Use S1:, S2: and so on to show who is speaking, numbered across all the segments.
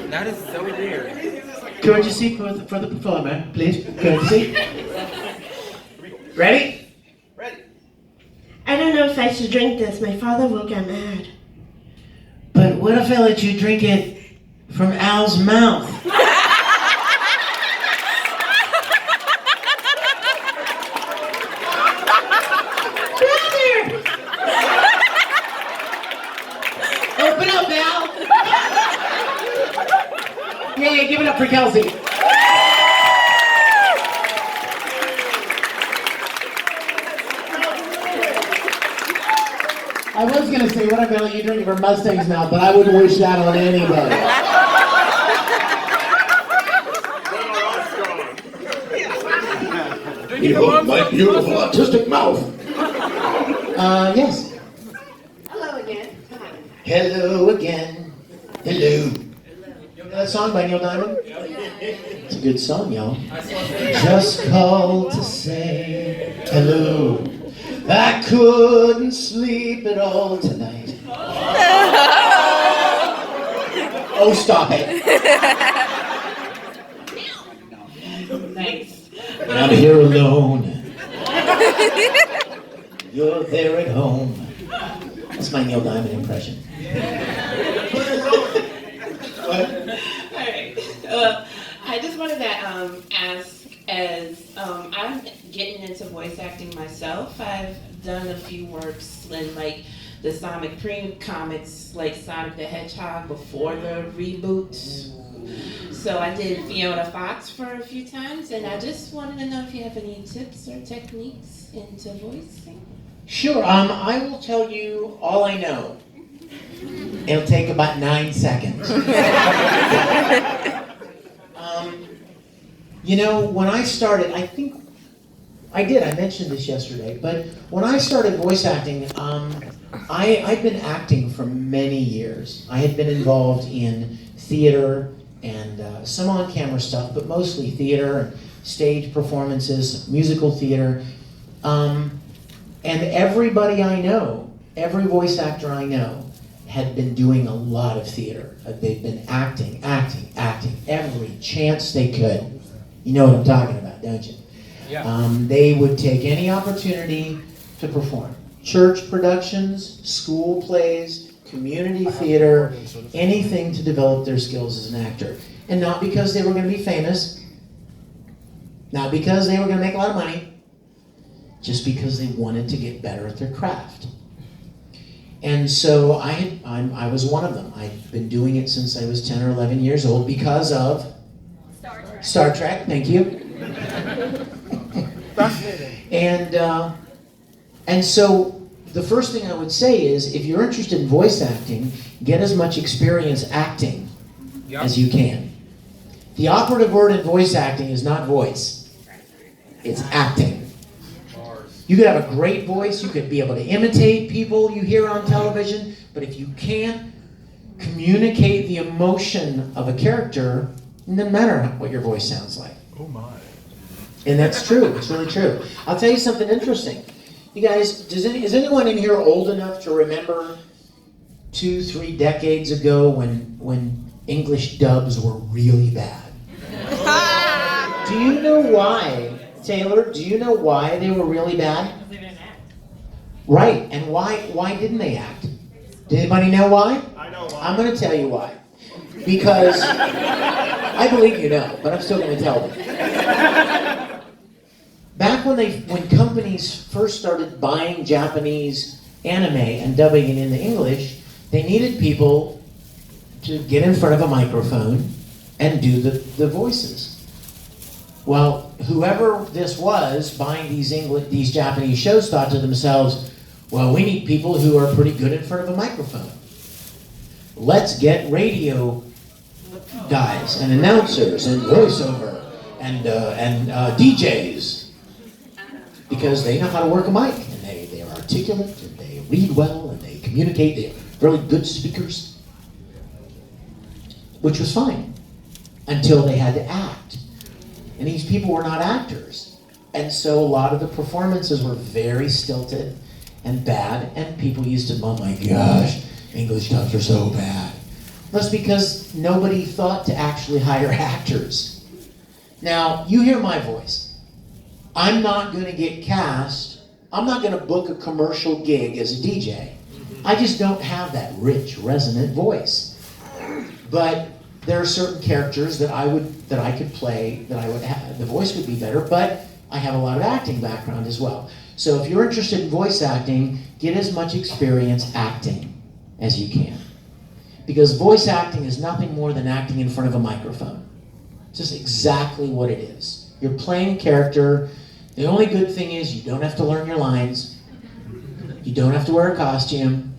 S1: That is so weird.
S2: Courtesy for the performer, please. Courtesy. Ready?
S1: Ready.
S3: I don't know if I should drink this. My father will get mad.
S2: But what if I let you drink it from Al's mouth? Brother! Open up, Al! Yeah, give it up for Kelsey. I was going to say, what if I let you drink from Mustang's mouth, but I wouldn't wish that on anybody.
S4: My beautiful autistic mouth.
S2: Yes.
S3: Hello again.
S2: Hello again. Hello. You know that song by Neil Diamond? It's a good song, y'all. Just called to say hello. I couldn't sleep at all tonight. Oh, stop it.
S3: Thanks.
S2: And I'm here alone. You're there at home. That's my Neil Diamond impression.
S3: Alright. I just wanted to ask, as I'm getting into voice acting myself, I've done a few works in like the Sonic pre-comics, like Sonic the Hedgehog before the reboot. So I did Fiona Fox for a few times, and I just wanted to know if you have any tips or techniques into voicing.
S2: Sure, I will tell you all I know. It'll take about 9 seconds. You know, when I started, I think I mentioned this yesterday, but when I started voice acting, I'd been acting for many years. I had been involved in theater and some on-camera stuff, but mostly theater and stage performances, musical theater. And everybody I know, every voice actor I know, had been doing a lot of theater. They'd been acting every chance they could. You know what I'm talking about, don't you?
S1: Yeah.
S2: They would take any opportunity to perform. Church productions, school plays, community theater, anything to develop their skills as an actor. And not because they were going to be famous, not because they were going to make a lot of money, just because they wanted to get better at their craft. And so I was one of them. I've been doing it since I was 10 or 11 years old because of Star Trek, thank you. And so the first thing I would say is, if you're interested in voice acting, get as much experience acting as you can. The operative word in voice acting is not voice, it's acting. You could have a great voice, you could be able to imitate people you hear on television, but if you can't communicate the emotion of a character, it doesn't matter what your voice sounds like.
S4: Oh my.
S2: And that's true, it's really true. I'll tell you something interesting. You guys, is anyone in here old enough to remember 2-3 decades ago when English dubs were really bad? Do you know why, Taylor, do you know why they were really bad?
S3: Because they didn't act.
S2: Right, and why didn't they act? Did anybody know why?
S4: I know why.
S2: I'm going to tell you why. Because, I believe you know, but I'm still going to tell them. Back when companies first started buying Japanese anime and dubbing it into English, they needed people to get in front of a microphone and do the voices. Well, whoever this was buying these Japanese shows thought to themselves, well, we need people who are pretty good in front of a microphone. Let's get radio guys and announcers and voiceover and DJs, because they know how to work a mic and they are articulate and they read well and they communicate. They're really good speakers, which was fine until they had to act. And these people were not actors. And so a lot of the performances were very stilted and bad, and people used to, oh my gosh, English dubs are so bad. That's because nobody thought to actually hire actors. Now, you hear my voice. I'm not going to get cast. I'm not going to book a commercial gig as a DJ. I just don't have that rich, resonant voice. But there are certain characters that I could play, that I would have, the voice would be better, but I have a lot of acting background as well. So if you're interested in voice acting, get as much experience acting as you can. Because voice acting is nothing more than acting in front of a microphone. It's just exactly what it is. You're playing a character. The only good thing is you don't have to learn your lines. You don't have to wear a costume.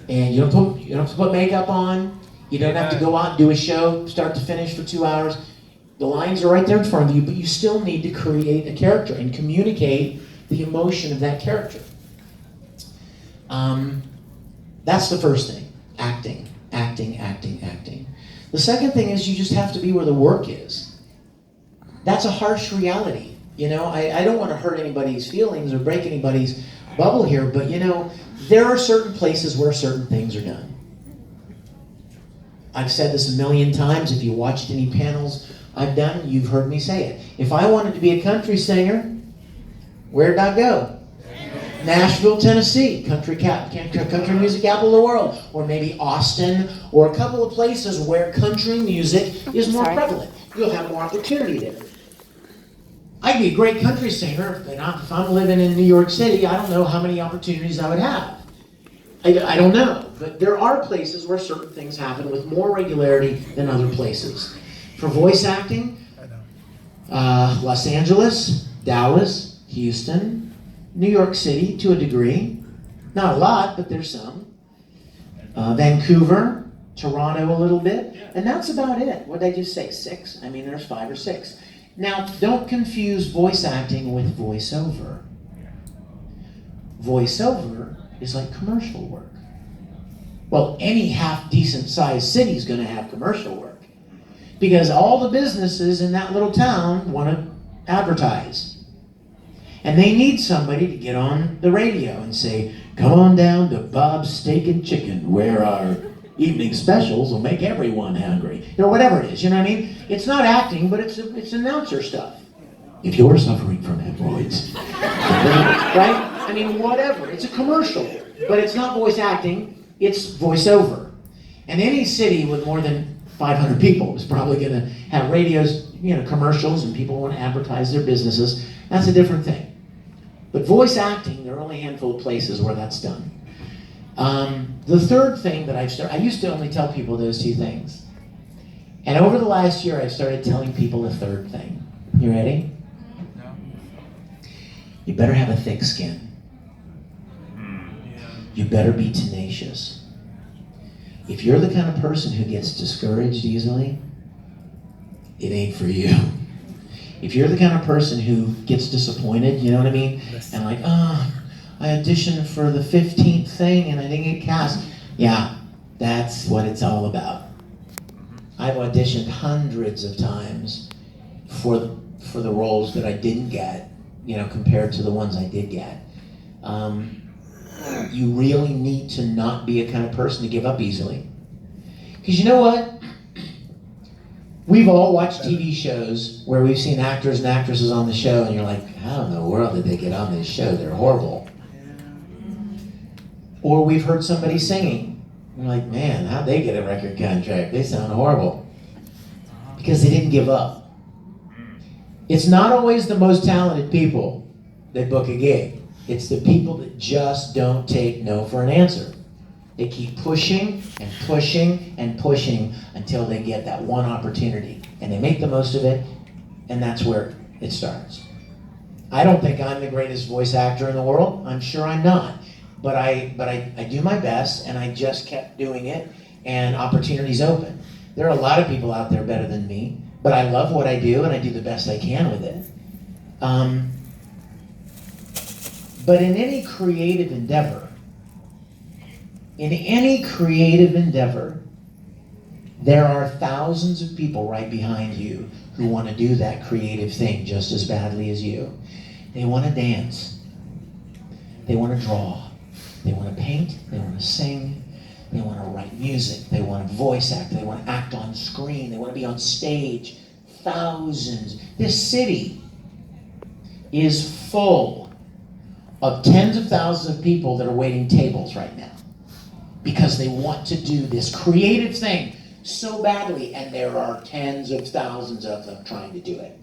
S2: And you don't have to put makeup on. You don't have to go out and do a show, start to finish for 2 hours. The lines are right there in front of you, but you still need to create a character and communicate the emotion of that character. That's the first thing. Acting, acting, acting, acting. The second thing is you just have to be where the work is. That's a harsh reality. You know, I don't want to hurt anybody's feelings or break anybody's bubble here, but you know, there are certain places where certain things are done. I've said this a million times. If you watched any panels I've done, you've heard me say it. If I wanted to be a country singer, where'd I go? Nashville, Tennessee, country music capital of the world, or maybe Austin, or a couple of places where country music is more prevalent. You'll have more opportunity there. I'd be a great country singer, but if I'm living in New York City, I don't know how many opportunities I would have. I don't know, but there are places where certain things happen with more regularity than other places. For voice acting, Los Angeles, Dallas, Houston, New York City to a degree. Not a lot, but there's some. Vancouver, Toronto a little bit, and that's about it. What did I just say, 6? I mean, there's 5 or 6. Now, don't confuse voice acting with voiceover. Voiceover is like commercial work. Well, any half-decent sized city is going to have commercial work because all the businesses in that little town want to advertise. And they need somebody to get on the radio and say, come on down to Bob's Steak and Chicken, where our evening specials will make everyone hungry. Or whatever it is, you know what I mean? It's not acting, but it's announcer stuff. If you're suffering from hemorrhoids, right? I mean, whatever. It's a commercial, but it's not voice acting, it's voiceover. And any city with more than 500 people is probably going to have radios, you know, commercials, and people want to advertise their businesses. That's a different thing. But voice acting, there are only a handful of places where that's done. The third thing that I used to only tell people those 2 things. And over the last year, I've started telling people a third thing. You ready?
S1: No.
S2: You better have a thick skin. You better be tenacious. If you're the kind of person who gets discouraged easily, it ain't for you. If you're the kind of person who gets disappointed, you know what I mean? And like, oh, I auditioned for the 15th thing and I didn't get cast. Yeah, that's what it's all about. I've auditioned hundreds of times for the roles that I didn't get, you know, compared to the ones I did get. You really need to not be a kind of person to give up easily. Because you know what? We've all watched TV shows where we've seen actors and actresses on the show and you're like, how in the world did they get on this show? They're horrible. Or we've heard somebody singing. You're like, man, how'd they get a record contract? They sound horrible. Because they didn't give up. It's not always the most talented people that book a gig. It's the people that just don't take no for an answer. They keep pushing and pushing and pushing until they get that one opportunity. And they make the most of it, and that's where it starts. I don't think I'm the greatest voice actor in the world. I'm sure I'm not. But I do my best, and I just kept doing it, and opportunities open. There are a lot of people out there better than me, but I love what I do, and I do the best I can with it. But in any creative endeavor, there are thousands of people right behind you who want to do that creative thing just as badly as you. They want to dance. They want to draw. They want to paint. They want to sing. They want to write music. They want to voice act. They want to act on screen. They want to be on stage. Thousands. This city is full of tens of thousands of people that are waiting tables right now because they want to do this creative thing so badly, and there are tens of thousands of them trying to do it.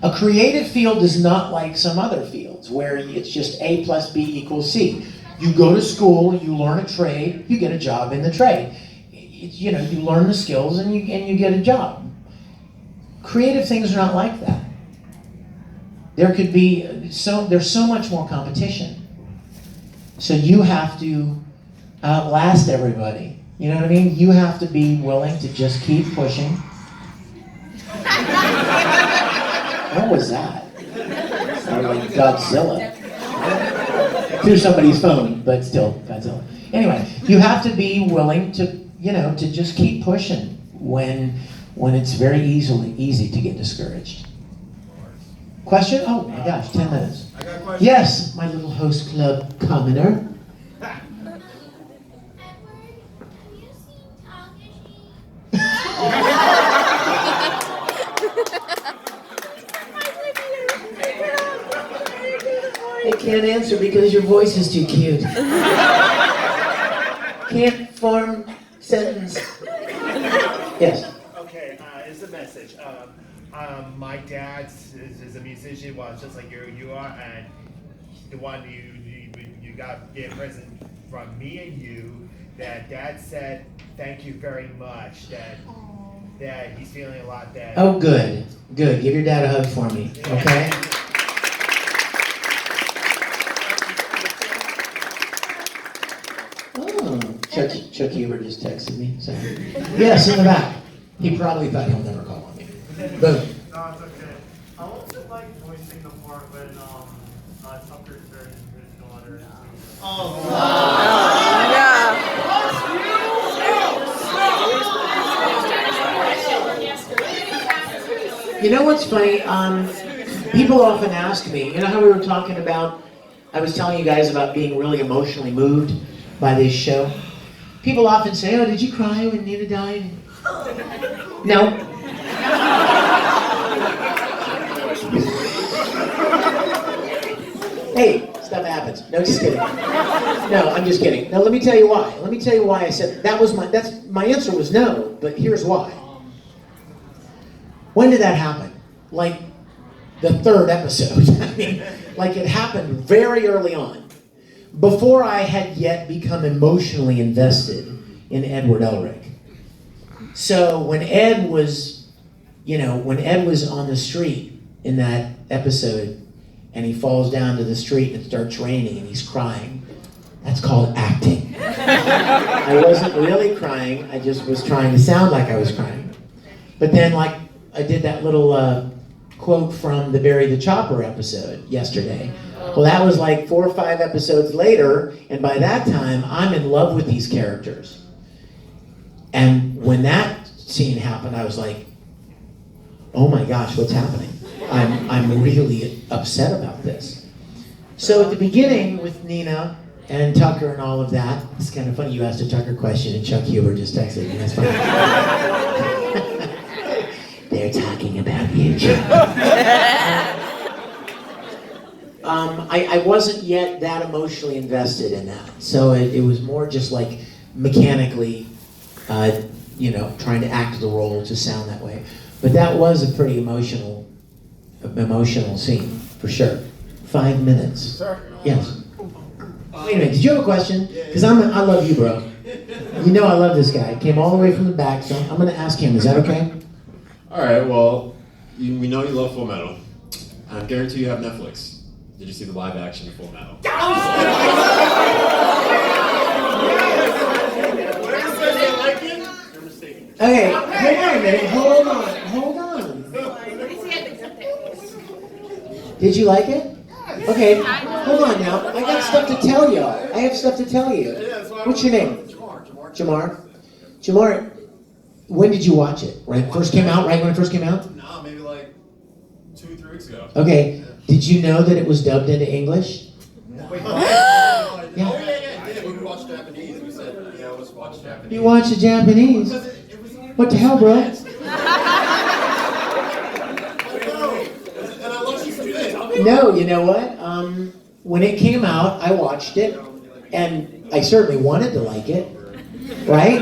S2: A creative field is not like some other fields where it's just A plus B equals C. You go to school, you learn a trade, you get a job in the trade. You learn the skills and you get a job. Creative things are not like that. There's so much more competition. So you have to outlast everybody. You know what I mean? You have to be willing to just keep pushing. What was that? It sounded like Godzilla. Through somebody's phone, but still Godzilla. Anyway, you have to be willing to just keep pushing when it's very easy to get discouraged. Question? Oh my gosh, 10 minutes.
S1: I got a question.
S2: Yes, my little host club commoner. I can't answer because your voice is too cute. Can't form sentence. Yes.
S5: Okay, it's a message. My dad is a musician, well, just like you are, and the one you got a present from me and you. That Dad said thank you very much. That he's feeling a lot better.
S2: Oh, good. Good. Give your dad a hug for me, okay? Oh, Chuck Huber just texted me. So. Yes, in the back. He probably thought he'll never call on me. Boom.
S6: No, it's okay. I also like voicing the part when Tucker turns his daughter into... Oh,
S2: You know what's funny? People often ask me, you know how we were talking about, I was telling you guys about being really emotionally moved by this show? People often say, oh, did you cry when Nina died? No. Hey, stuff happens. No, just kidding. No, I'm just kidding. Now let me tell you why. Let me tell you why I said, my answer was no, but here's why. When did that happen? Like the third episode. I mean, like it happened very early on, before I had yet become emotionally invested in Edward Elric. So when Ed was on the street in that episode, and he falls down to the street and it starts raining and he's crying, that's called acting. I wasn't really crying, I just was trying to sound like I was crying. But then like I did that little quote from the Bury the Chopper episode yesterday. Well, that was like 4 or 5 episodes later, and by that time, I'm in love with these characters. And when that scene happened, I was like, oh my gosh, what's happening? I'm really upset about this. So at the beginning with Nina and Tucker and all of that, it's kind of funny you asked a Tucker question and Chuck Huber just texted me. That's funny. They're talking about you, Chuck. I wasn't yet that emotionally invested in that. So it was more just like mechanically, trying to act the role to sound that way. But that was a pretty emotional scene, for sure. 5 minutes.
S1: Sir?
S2: Yes. Wait a minute, did you have a question? Because I love you, bro. You know I love this guy. Came all the way from the back, so I'm going to ask him. Is that okay?
S7: All right, well, we know you love Full Metal. I guarantee you have Netflix. Did you see the live action of Full Metal?
S2: Okay, hold on a minute. Hold on. Did you like it? Okay, hold on now. I got stuff to tell y'all. I have stuff to tell you. What's your name? Jamar, when did you watch it? Right when it first came out?
S7: No, maybe like 2 or 3 weeks ago.
S2: Okay, did you know that it was dubbed into English?
S7: Wait, what?
S2: Yeah.
S7: Oh, yeah. When we watched Japanese, we said
S2: You watch the Japanese? What the hell, bro? No, you know what? When it came out, I watched it, and I certainly wanted to like it, right?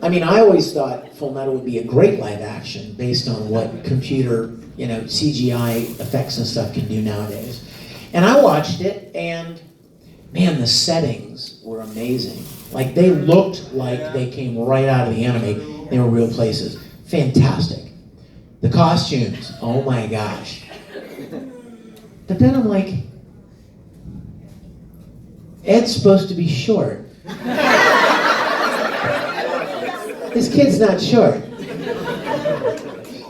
S2: I mean, I always thought Full Metal would be a great live action based on what computer, CGI effects and stuff can do nowadays. And I watched it, and man, the settings were amazing. Like, they looked like they came right out of the anime. They were real places. Fantastic. The costumes, oh my gosh. But then I'm like, Ed's supposed to be short. This kid's not short.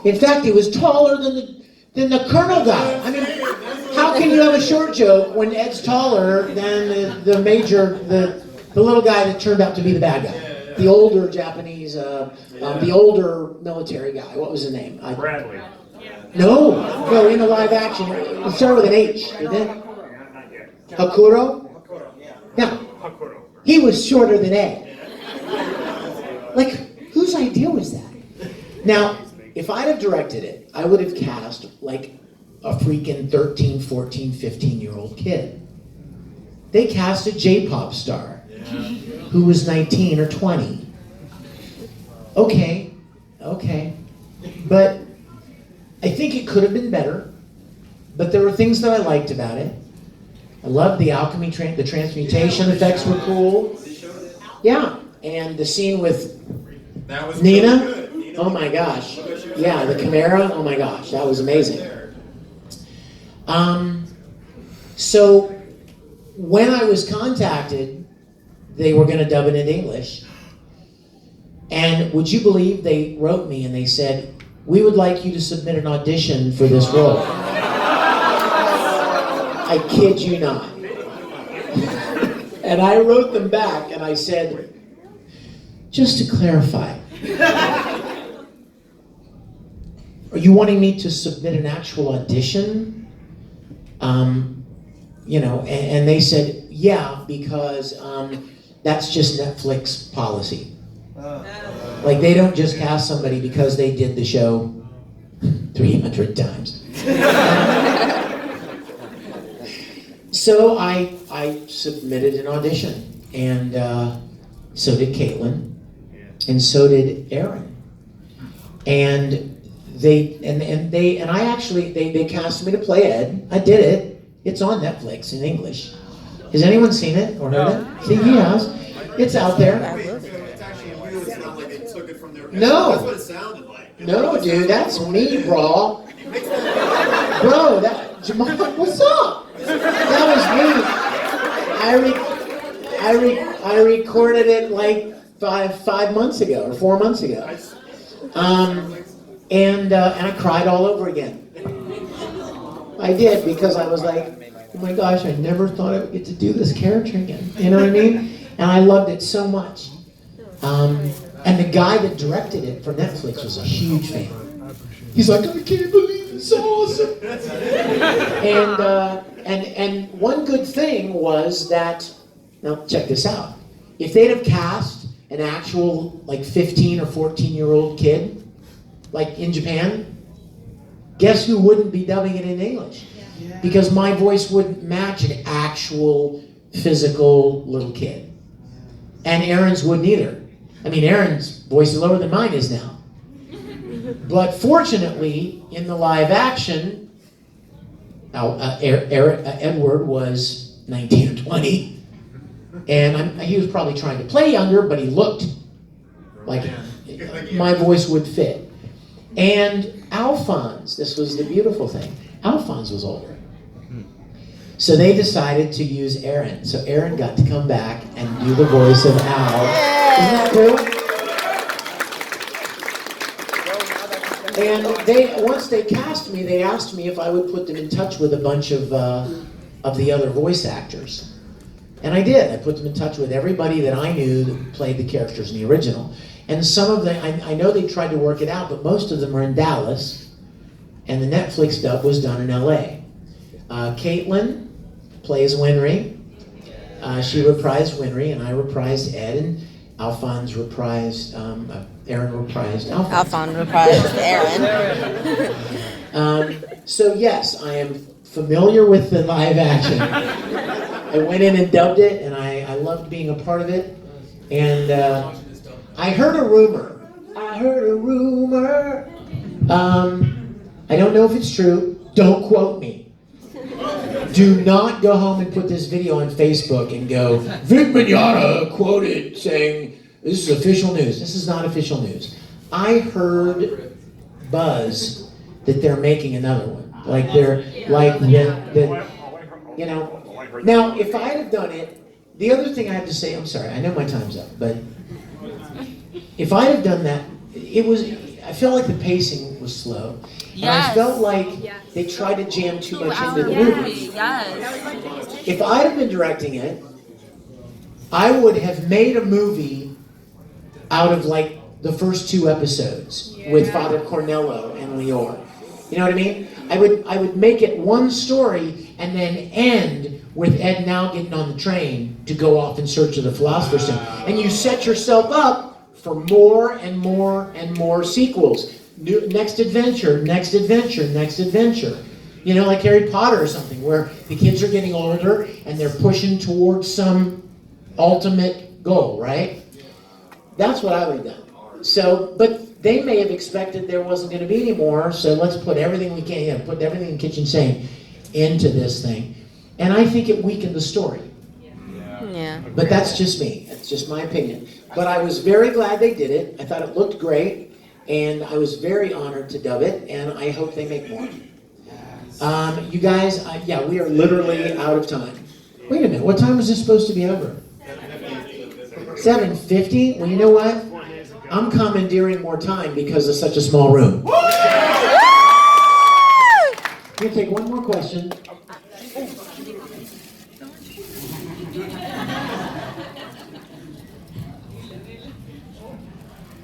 S2: In fact, he was taller than the Colonel guy. I mean, how can you have a short joke when Ed's taller than the little guy that turned out to be the bad guy? The older Japanese, the older military guy. What was his name?
S6: Bradley.
S2: No, in the live action, it started with an H, didn't it? Hakuro? Yeah. He was shorter than Ed. Like, whose idea was that? Now, if I'd have directed it, I would have cast like a freaking 13, 14, 15-year-old kid. They cast a J-pop star who was 19 or 20. Okay. But I think it could have been better, but there were things that I liked about it. I loved the alchemy, the transmutation effects were cool. Yeah, and the scene with Nina, oh my gosh. Yeah, the Chimera, oh my gosh, that was amazing. So when I was contacted, they were going to dub it in English. And would you believe they wrote me and they said, "We would like you to submit an audition for this role." I kid you not. And I wrote them back and I said, "Just to clarify, are you wanting me to submit an actual audition?" And they said, "Yeah, because that's just Netflix policy. Like, they don't just cast somebody because they did the show 300 times." So I submitted an audition, and so did Caitlin, and so did Aaron. And they cast me to play Ed. I did it. It's on Netflix in English. Has anyone seen it or heard it? See, he has. It's out there.
S7: It's actually weird. It's not like they took it from their.
S2: No.
S7: That's what it sounded like.
S2: No, dude, that's me, bro. Bro, Jamal, what's up? That was me. I recorded it like 5 months ago or 4 months ago, and I cried all over again. I did, because I was like, oh my gosh, I never thought I would get to do this character again. You know what I mean? And I loved it so much. And the guy that directed it for Netflix was a huge fan. He's like, I can't believe it's awesome. And one good thing was that, now check this out. If they'd have cast an actual like 15 or 14-year-old kid, like in Japan, guess who wouldn't be dubbing it in English? Because my voice wouldn't match an actual physical little kid. And Aaron's wouldn't either. I mean, Aaron's voice is lower than mine is now. But fortunately, in the live action, Edward was 19 or 20. And he was probably trying to play younger, but he looked like my voice would fit. And Alphonse, this was the beautiful thing, Alphonse was older. So they decided to use Aaron. So Aaron got to come back and do the voice of Al. Isn't that cool? And once they cast me, they asked me if I would put them in touch with a bunch of the other voice actors. And I did. I put them in touch with everybody that I knew that played the characters in the original. And some of them, I know they tried to work it out, but most of them are in Dallas. And the Netflix dub was done in LA. Caitlin plays Winry. She reprised Winry, and I reprised Ed. And Alphonse reprised, Aaron reprised Alphonse.
S8: Alphonse reprised Aaron.
S2: So yes, I am familiar with the live action. I went in and dubbed it, and I loved being a part of it. And I heard a rumor. I don't know if it's true. Don't quote me. Do not go home and put this video on Facebook and go, Vic Mignogna quoted saying, this is official news. This is not official news. I heard buzz that they're making another one. Like you know. Now, if I had done it, the other thing I have to say, I'm sorry, I know my time's up, but if I had done that, I felt like the pacing was slow. And I felt like they tried to jam too much into the movie.
S8: Yes.
S2: If I'd have been directing it, I would have made a movie out of like the first 2 episodes with Father Cornello and Leor. You know what I mean? I would make it one story and then end with Ed now getting on the train to go off in search of the Philosopher's Stone. And you set yourself up for more and more and more sequels. Next adventure, next adventure, next adventure. You know, like Harry Potter or something, where the kids are getting older and they're pushing towards some ultimate goal, right? That's what I would have done. So, but they may have expected there wasn't going to be any more, so let's put everything we can, put everything in Kitchen Sink into this thing. And I think it weakened the story.
S8: Yeah.
S2: But that's just me. That's just my opinion. But I was very glad they did it. I thought it looked great. And I was very honored to dub it. And I hope they make more. You guys, we are literally out of time. Wait a minute. What time was this supposed to be over? 7:50? Well, you know what? I'm commandeering more time because of such a small room. We'll take one more question.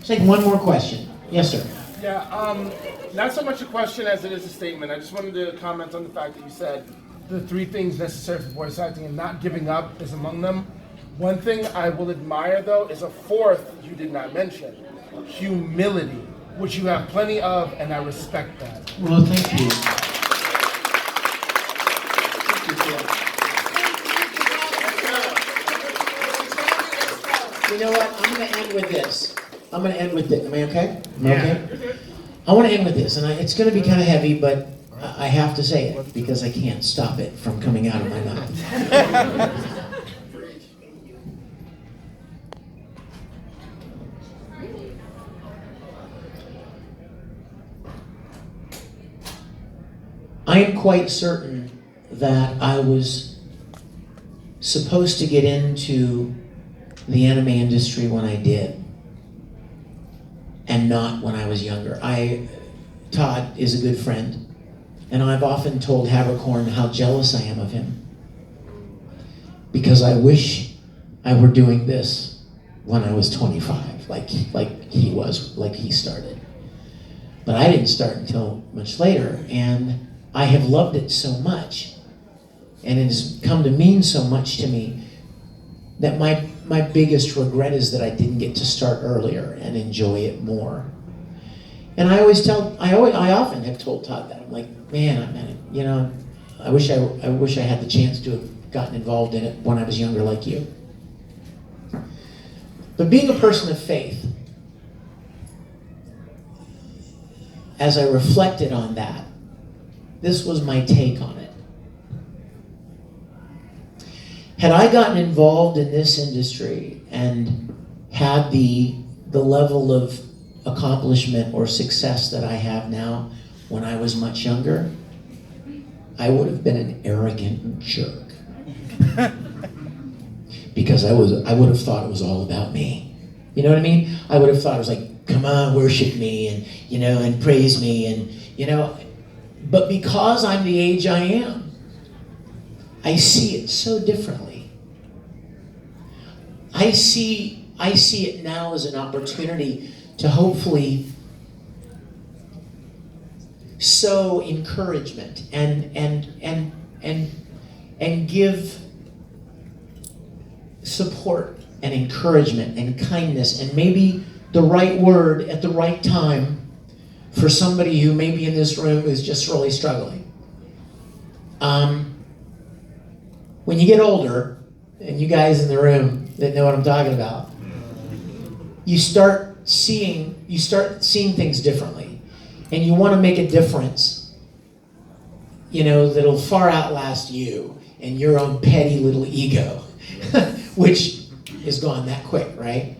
S2: Take one more question. Yes, sir.
S9: Yeah, not so much a question as it is a statement. I just wanted to comment on the fact that you said the 3 things necessary for voice acting and not giving up is among them. One thing I will admire, though, is a 4th you did not mention, humility, which you have plenty of, and I respect that.
S2: Well, thank you. You know what? I'm going to end with this. Am I okay? Am I okay? I want to end with this, and it's going to be kind of heavy, but I have to say it because I can't stop it from coming out of my mouth. I am quite certain that I was supposed to get into the anime industry when I did, and not when I was younger. Todd is a good friend, and I've often told Havercorn how jealous I am of him, because I wish I were doing this when I was 25, like he was, like he started. But I didn't start until much later, and I have loved it so much, and it has come to mean so much to me, that my biggest regret is that I didn't get to start earlier and enjoy it more. And I often have told Todd that. I'm like, man, I wish I had the chance to have gotten involved in it when I was younger like you. But being a person of faith, as I reflected on that, this was my take on it. Had I gotten involved in this industry and had the level of accomplishment or success that I have now when I was much younger, I would have been an arrogant jerk. Because I would have thought it was all about me. You know what I mean? I would have thought it was like, come on, worship me and, and praise me and, but because I'm the age I am, I see it so differently. I see it now as an opportunity to hopefully sow encouragement and give support and encouragement and kindness and maybe the right word at the right time for somebody who maybe in this room is just really struggling. When you get older, and you guys in the room that know what I'm talking about, you start seeing things differently, and you want to make a difference, that'll far outlast you and your own petty little ego, which is gone that quick, right?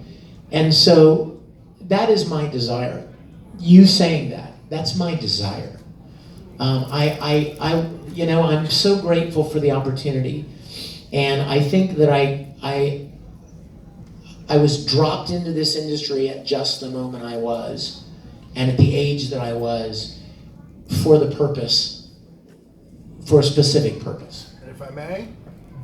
S2: And so that is my desire. You saying that's my desire. I'm so grateful for the opportunity, and I think that I was dropped into this industry at just the moment I was, and at the age that I was, for the purpose, for a specific purpose.
S9: And if I may,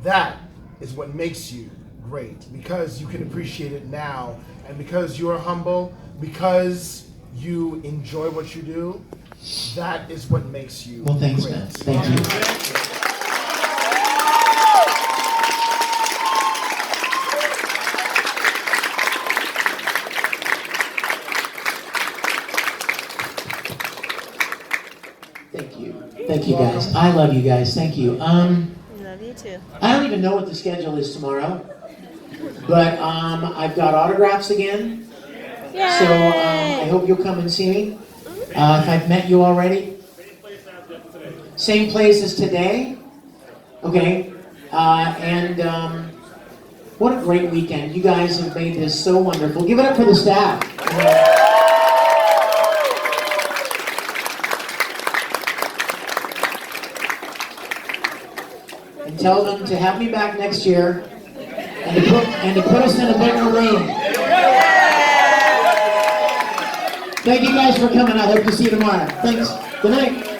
S9: that is what makes you great, because you can appreciate it now, and because you are humble, because you enjoy what you do. That is what makes you
S2: Well, thanks,
S9: great.
S2: man. Thank you. Thank you. Thank you, guys. I love you guys. Thank you.
S8: Love you too.
S2: I don't even know what the schedule is tomorrow, but I've got autographs again.
S8: Yay!
S2: So I hope you'll come and see me. If I've met you already. Same place as today. Okay. What a great weekend. You guys have made this so wonderful. Give it up for the staff. And tell them to have me back next year and to put us in a bigger room. Thank you guys for coming. I hope to see you tomorrow. Thanks. Good night.